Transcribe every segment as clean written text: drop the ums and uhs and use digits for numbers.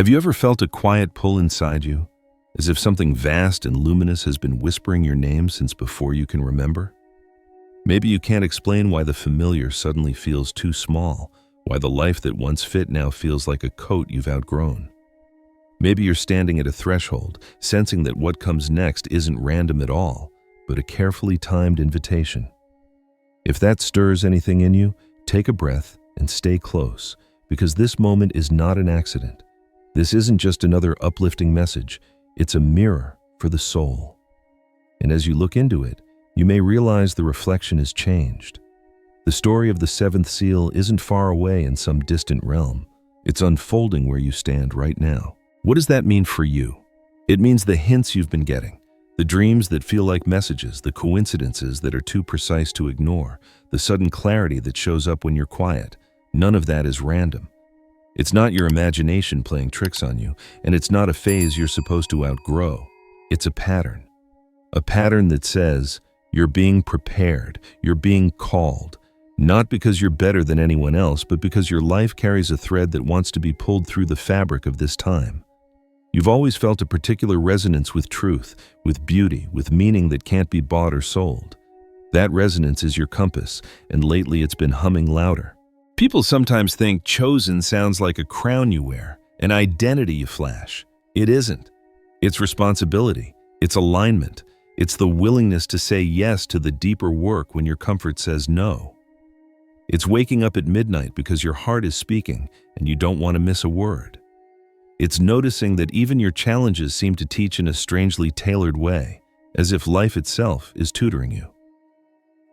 Have you ever felt a quiet pull inside you, as if something vast and luminous has been whispering your name since before you can remember? Maybe you can't explain why the familiar suddenly feels too small, why the life that once fit now feels like a coat you've outgrown. Maybe you're standing at a threshold, sensing that what comes next isn't random at all, but a carefully timed invitation. If that stirs anything in you, take a breath and stay close, because this moment is not an accident. This isn't just another uplifting message, it's a mirror for the soul. And as you look into it, you may realize the reflection has changed. The story of the seventh seal isn't far away in some distant realm. It's unfolding where you stand right now. What does that mean for you? It means the hints you've been getting, the dreams that feel like messages, the coincidences that are too precise to ignore, the sudden clarity that shows up when you're quiet. None of that is random. It's not your imagination playing tricks on you, and it's not a phase you're supposed to outgrow. It's a pattern. A pattern that says, you're being prepared, you're being called, not because you're better than anyone else, but because your life carries a thread that wants to be pulled through the fabric of this time. You've always felt a particular resonance with truth, with beauty, with meaning that can't be bought or sold. That resonance is your compass, and lately it's been humming louder. People sometimes think chosen sounds like a crown you wear, an identity you flash. It isn't. It's responsibility. It's alignment. It's the willingness to say yes to the deeper work when your comfort says no. It's waking up at midnight because your heart is speaking and you don't want to miss a word. It's noticing that even your challenges seem to teach in a strangely tailored way, as if life itself is tutoring you.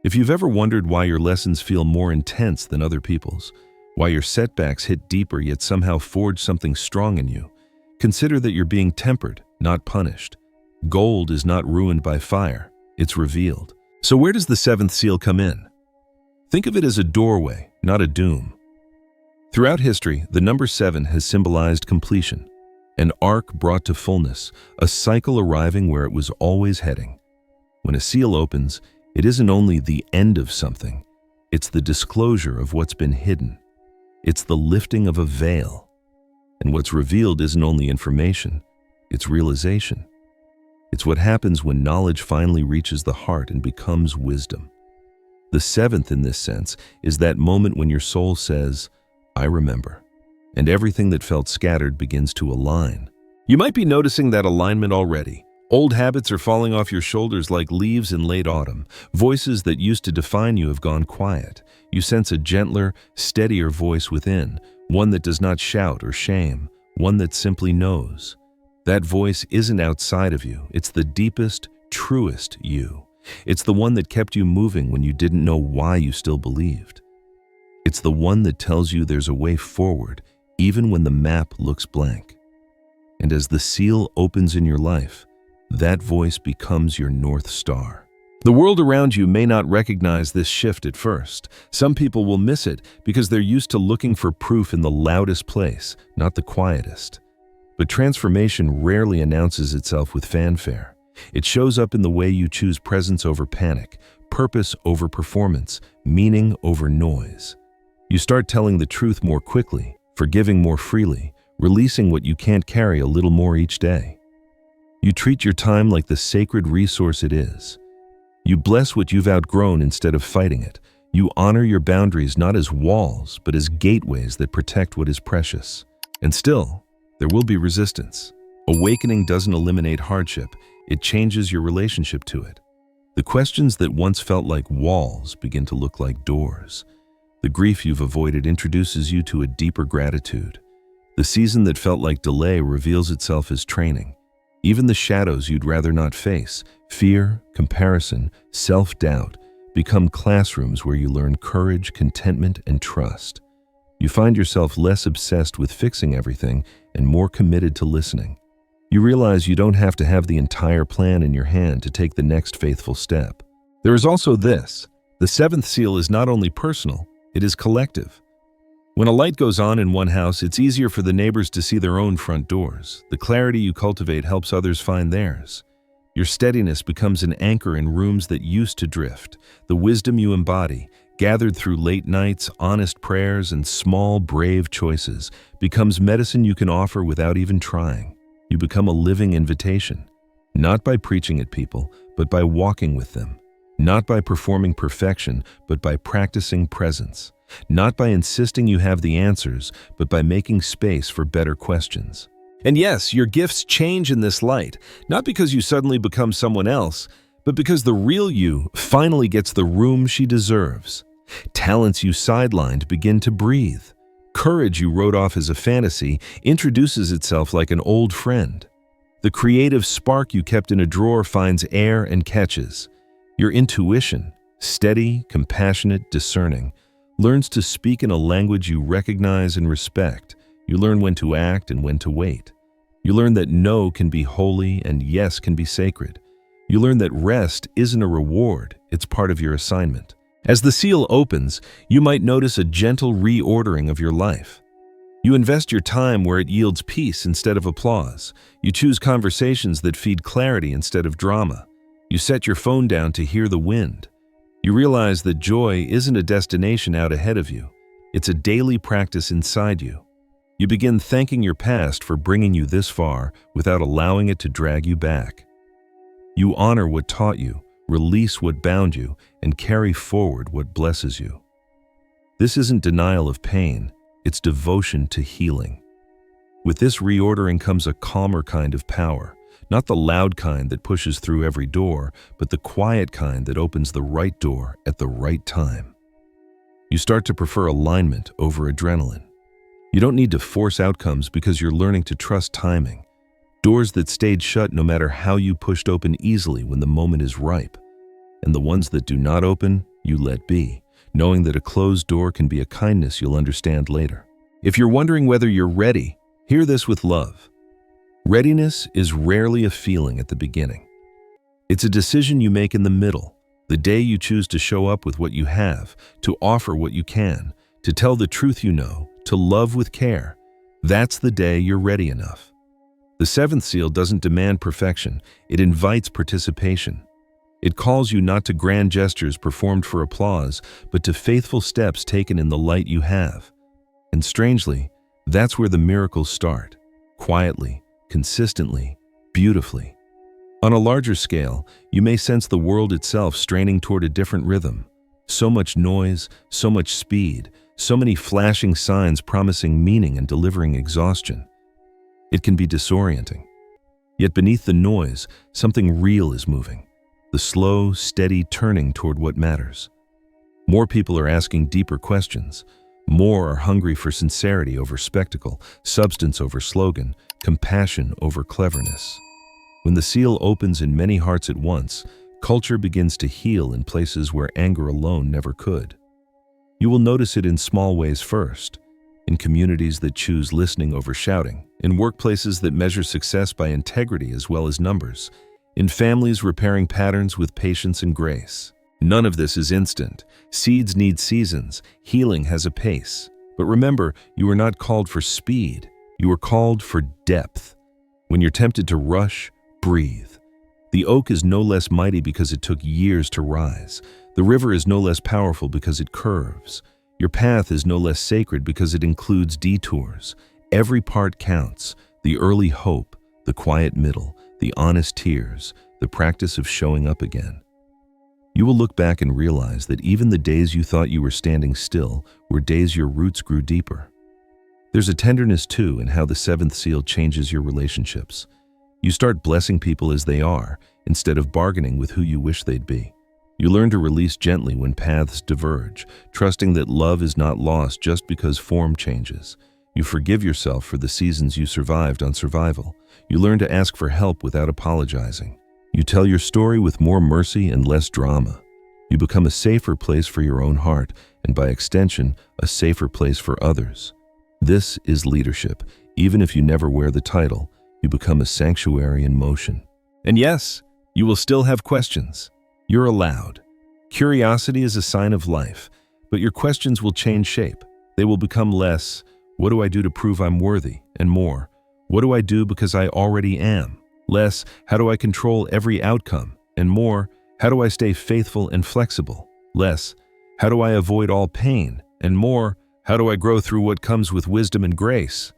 If you've ever wondered why your lessons feel more intense than other people's, why your setbacks hit deeper yet somehow forge something strong in you, consider that you're being tempered, not punished. Gold is not ruined by fire, it's revealed. So where does the seventh seal come in? Think of it as a doorway, not a doom. Throughout history, the number 7 has symbolized completion, an arc brought to fullness, a cycle arriving where it was always heading. When a seal opens, it isn't only the end of something, it's the disclosure of what's been hidden. It's the lifting of a veil. And what's revealed isn't only information, it's realization. It's what happens when knowledge finally reaches the heart and becomes wisdom. The 7th in this sense is that moment when your soul says, I remember, and everything that felt scattered begins to align. You might be noticing that alignment already. Old habits are falling off your shoulders like leaves in late autumn. Voices that used to define you have gone quiet. You sense a gentler, steadier voice within, one that does not shout or shame, one that simply knows. That voice isn't outside of you. It's the deepest, truest you. It's the one that kept you moving when you didn't know why you still believed. It's the one that tells you there's a way forward, even when the map looks blank. And as the seal opens in your life, that voice becomes your North Star. The world around you may not recognize this shift at first. Some people will miss it because they're used to looking for proof in the loudest place, not the quietest. But transformation rarely announces itself with fanfare. It shows up in the way you choose presence over panic, purpose over performance, meaning over noise. You start telling the truth more quickly, forgiving more freely, releasing what you can't carry a little more each day. You treat your time like the sacred resource it is. You bless what you've outgrown instead of fighting it. You honor your boundaries not as walls, but as gateways that protect what is precious. And still, there will be resistance. Awakening doesn't eliminate hardship, it changes your relationship to it. The questions that once felt like walls begin to look like doors. The grief you've avoided introduces you to a deeper gratitude. The season that felt like delay reveals itself as training. Even the shadows you'd rather not face, fear, comparison, self-doubt, become classrooms where you learn courage, contentment, and trust. You find yourself less obsessed with fixing everything and more committed to listening. You realize you don't have to have the entire plan in your hand to take the next faithful step. There is also this. The 7th seal is not only personal, it is collective. When a light goes on in one house, it's easier for the neighbors to see their own front doors. The clarity you cultivate helps others find theirs. Your steadiness becomes an anchor in rooms that used to drift. The wisdom you embody, gathered through late nights, honest prayers, and small, brave choices, becomes medicine you can offer without even trying. You become a living invitation, not by preaching at people, but by walking with them. Not by performing perfection, but by practicing presence. Not by insisting you have the answers, but by making space for better questions. And yes, your gifts change in this light, not because you suddenly become someone else, but because the real you finally gets the room she deserves. Talents you sidelined begin to breathe. Courage you wrote off as a fantasy introduces itself like an old friend. The creative spark you kept in a drawer finds air and catches. Your intuition, steady, compassionate, discerning, learns to speak in a language you recognize and respect. You learn when to act and when to wait. You learn that no can be holy and yes can be sacred. You learn that rest isn't a reward, it's part of your assignment. As the seal opens, you might notice a gentle reordering of your life. You invest your time where it yields peace instead of applause. You choose conversations that feed clarity instead of drama. You set your phone down to hear the wind. You realize that joy isn't a destination out ahead of you. It's a daily practice inside you. You begin thanking your past for bringing you this far without allowing it to drag you back. You honor what taught you, release what bound you, and carry forward what blesses you. This isn't denial of pain, it's devotion to healing. With this reordering comes a calmer kind of power, not the loud kind that pushes through every door, but the quiet kind that opens the right door at the right time. You start to prefer alignment over adrenaline. You don't need to force outcomes because you're learning to trust timing. Doors that stayed shut no matter how you pushed open easily when the moment is ripe. And the ones that do not open, you let be, knowing that a closed door can be a kindness you'll understand later. If you're wondering whether you're ready, hear this with love. Readiness is rarely a feeling at the beginning. It's a decision you make in the middle, the day you choose to show up with what you have, to offer what you can, to tell the truth you know, to love with care. That's the day you're ready enough. The seventh seal doesn't demand perfection, it invites participation. It calls you not to grand gestures performed for applause, but to faithful steps taken in the light you have. And strangely, that's where the miracles start, quietly, consistently, beautifully. On a larger scale, you may sense the world itself straining toward a different rhythm. So much noise, so much speed, so many flashing signs promising meaning and delivering exhaustion. It can be disorienting. Yet beneath the noise, something real is moving. The slow, steady turning toward what matters. More people are asking deeper questions. More are hungry for sincerity over spectacle, substance over slogan, compassion over cleverness. When the seal opens in many hearts at once, culture begins to heal in places where anger alone never could. You will notice it in small ways first, in communities that choose listening over shouting, in workplaces that measure success by integrity as well as numbers, in families repairing patterns with patience and grace. None of this is instant. Seeds need seasons. Healing has a pace. But remember, you are not called for speed. You are called for depth. When you're tempted to rush, breathe. The oak is no less mighty because it took years to rise. The river is no less powerful because it curves. Your path is no less sacred because it includes detours. Every part counts. The early hope, the quiet middle, the honest tears, the practice of showing up again. You will look back and realize that even the days you thought you were standing still were days your roots grew deeper. There's a tenderness too in how the seventh seal changes your relationships. You start blessing people as they are, instead of bargaining with who you wish they'd be. You learn to release gently when paths diverge, trusting that love is not lost just because form changes. You forgive yourself for the seasons you survived on survival. You learn to ask for help without apologizing. You tell your story with more mercy and less drama. You become a safer place for your own heart, and by extension, a safer place for others. This is leadership. Even if you never wear the title, you become a sanctuary in motion. And yes, you will still have questions. You're allowed. Curiosity is a sign of life, but your questions will change shape. They will become less, what do I do to prove I'm worthy? And more, what do I do because I already am? Less, how do I control every outcome? And more, how do I stay faithful and flexible? Less, how do I avoid all pain? And more, how do I grow through what comes with wisdom and grace?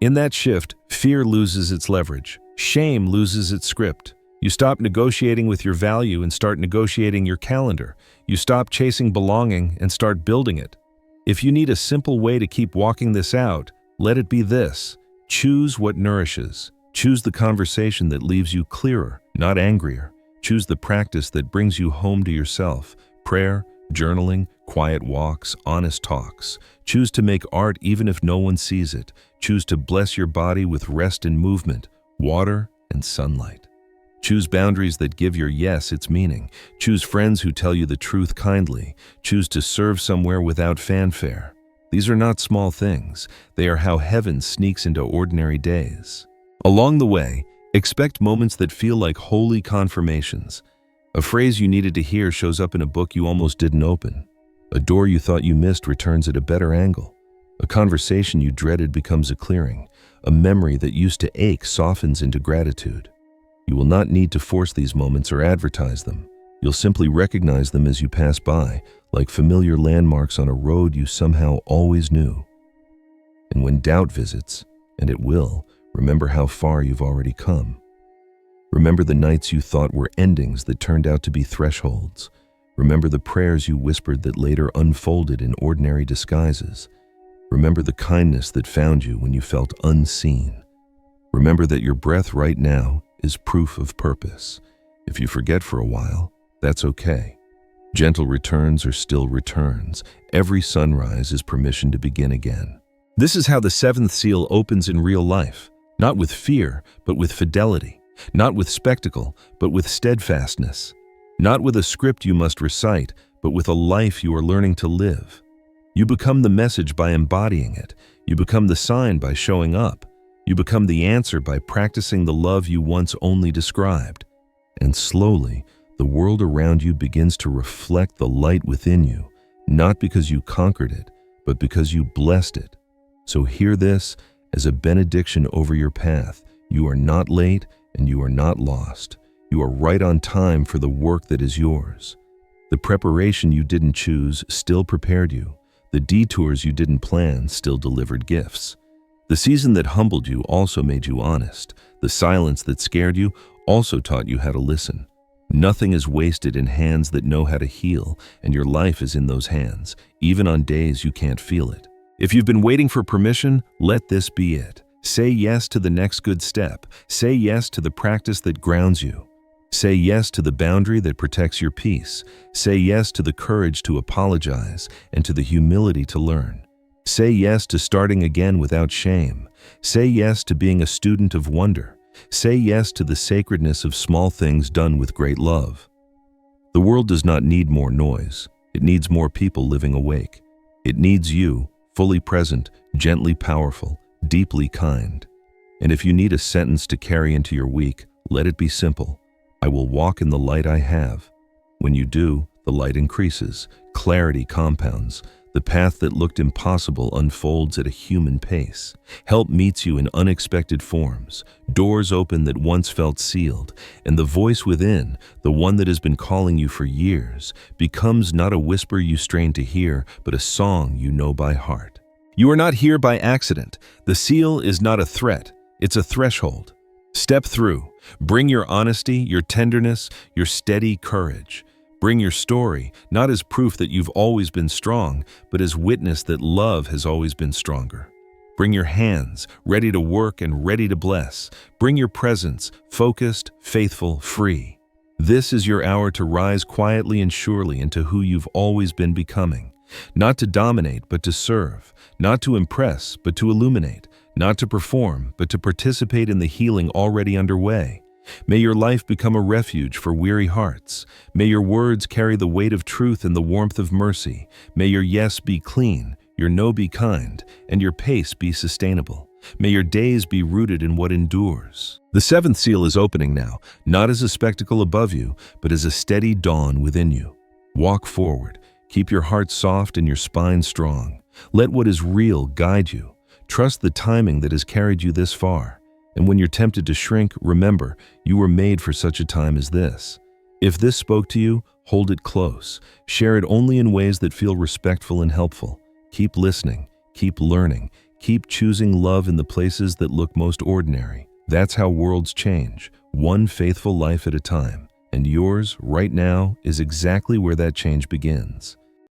In that shift, fear loses its leverage. Shame loses its script. You stop negotiating with your value and start negotiating your calendar. You stop chasing belonging and start building it. If you need a simple way to keep walking this out, let it be this. Choose what nourishes. Choose the conversation that leaves you clearer, not angrier. Choose the practice that brings you home to yourself. Prayer, journaling, quiet walks, honest talks. Choose to make art even if no one sees it. Choose to bless your body with rest and movement, water and sunlight. Choose boundaries that give your yes its meaning. Choose friends who tell you the truth kindly. Choose to serve somewhere without fanfare. These are not small things. They are how heaven sneaks into ordinary days. Along the way, expect moments that feel like holy confirmations. A phrase you needed to hear shows up in a book you almost didn't open. A door you thought you missed returns at a better angle. A conversation you dreaded becomes a clearing. A memory that used to ache softens into gratitude. You will not need to force these moments or advertise them. You'll simply recognize them as you pass by, like familiar landmarks on a road you somehow always knew. And when doubt visits, and it will, remember how far you've already come. Remember the nights you thought were endings that turned out to be thresholds. Remember the prayers you whispered that later unfolded in ordinary disguises. Remember the kindness that found you when you felt unseen. Remember that your breath right now is proof of purpose. If you forget for a while, that's okay. Gentle returns are still returns. Every sunrise is permission to begin again. This is how the seventh seal opens in real life. Not with fear, but with fidelity. Not with spectacle, but with steadfastness. Not with a script you must recite, but with a life you are learning to live. You become the message by embodying it. You become the sign by showing up. You become the answer by practicing the love you once only described. And slowly, the world around you begins to reflect the light within you, not because you conquered it, but because you blessed it. So hear this as a benediction over your path. You are not late and you are not lost. You are right on time for the work that is yours. The preparation you didn't choose still prepared you. The detours you didn't plan still delivered gifts. The season that humbled you also made you honest. The silence that scared you also taught you how to listen. Nothing is wasted in hands that know how to heal, and your life is in those hands, even on days you can't feel it. If you've been waiting for permission, let this be it. Say yes to the next good step. Say yes to the practice that grounds you. Say yes to the boundary that protects your peace. Say yes to the courage to apologize and to the humility to learn. Say yes to starting again without shame. Say yes to being a student of wonder. Say yes to the sacredness of small things done with great love. The world does not need more noise. It needs more people living awake. It needs you, fully present, gently powerful, deeply kind. And if you need a sentence to carry into your week, let it be simple. I will walk in the light I have. When you do, the light increases, clarity compounds. The path that looked impossible unfolds at a human pace. Help meets you in unexpected forms. Doors open that once felt sealed, and the voice within, the one that has been calling you for years, becomes not a whisper you strain to hear, but a song you know by heart. You are not here by accident. The seal is not a threat, it's a threshold. Step through. Bring your honesty, your tenderness, your steady courage. Bring your story, not as proof that you've always been strong, but as witness that love has always been stronger. Bring your hands, ready to work and ready to bless. Bring your presence, focused, faithful, free. This is your hour to rise quietly and surely into who you've always been becoming. Not to dominate, but to serve. Not to impress, but to illuminate. Not to perform, but to participate in the healing already underway. May your life become a refuge for weary hearts. May your words carry the weight of truth and the warmth of mercy. May your yes be clean, your no be kind, and your pace be sustainable. May your days be rooted in what endures. The seventh seal is opening now, not as a spectacle above you, but as a steady dawn within you. Walk forward. Keep your heart soft and your spine strong. Let what is real guide you. Trust the timing that has carried you this far. And when you're tempted to shrink, remember, you were made for such a time as this. If this spoke to you, hold it close. Share it only in ways that feel respectful and helpful. Keep listening, keep learning, keep choosing love in the places that look most ordinary. That's how worlds change, one faithful life at a time. And yours, right now, is exactly where that change begins.